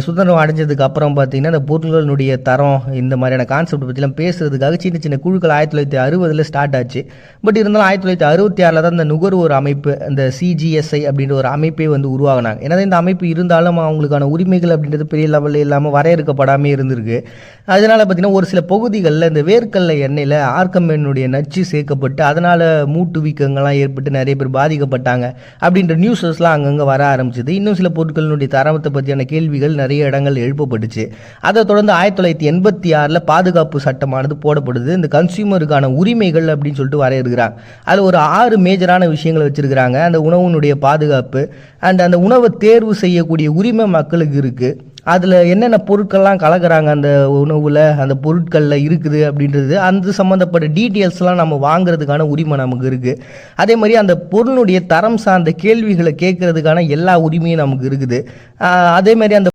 சுதந்திரம் அடைஞ்சதுக்கு அப்புறம் பார்த்தீங்கன்னா அந்த பொருட்களினுடைய தரம் இந்த மாதிரியான கான்செப்ட் பற்றிலாம் பேசுறதுக்காக சின்ன சின்ன குழுக்கள் 1960 ஸ்டார்ட் ஆச்சு. பட் இருந்தாலும் 1966 தான் இந்த நுகர்வோர் அமைப்பு, இந்த சிஜிஎஸ்ஐ அப்படின்ற ஒரு அமைப்பே வந்து உருவாகினாங்க. ஏன்னா இந்த அமைப்பு இருந்தாலும் அவங்களுக்கான உரிமைகள் அப்படின்றது பெரிய லெவலில் இல்லாமல் வரையறுக்கப்படாமல் இருந்திருக்கு. அதனால பார்த்தீங்கன்னா ஒரு சில பகுதிகளில் இந்த வேர்க்கடலை எண்ணெயில் ஆர்கமென்னுடைய நச்சு சேர்க்கப்பட்டு அதனால் மூட்டு வீக்கங்கள்லாம் ஏற்பட்டு நிறைய பேர் பாதிக்கப்பட்டாங்க அப்படின்ற நியூஸஸ்லாம் அங்கங்கே வர ஆரம்பிச்சது. இன்னும் சில பொருட்களினுடைய தரத்தை பற்றியான கேள்விகள் நிறைய இடங்கள் எழுப்பப்பட்டுச்சு. அதை தொடர்ந்து 1986 பாதுகாப்பு சட்டமானது போடப்படுது. இந்த கன்சியூமருக்கான உரிமைகள் அப்படின்னு சொல்லிட்டு வரையறுக்கிறாங்க. அதில் ஒரு 6 மேஜரான விஷயங்களை வச்சிருக்கிறாங்க. அந்த உணவுனுடைய பாதுகாப்பு அண்ட் அந்த உணவை தேர்வு செய்யக்கூடிய உரிமை மக்களுக்கு இருக்குது. அதில் என்னென்ன பொருட்கள்லாம் கலக்கிறாங்க அந்த உணவில், அந்த பொருட்களில் இருக்குது அப்படின்றது அந்த சம்மந்தப்பட்ட டீட்டெயில்ஸ்லாம் நம்ம வாங்குறதுக்கான உரிமை நமக்கு இருக்குது. அதே மாதிரி அந்த பொருளுடைய தரம் சார்ந்த கேள்விகளை கேட்கறதுக்கான எல்லா உரிமையும் நமக்கு இருக்குது. அதே மாதிரி அந்த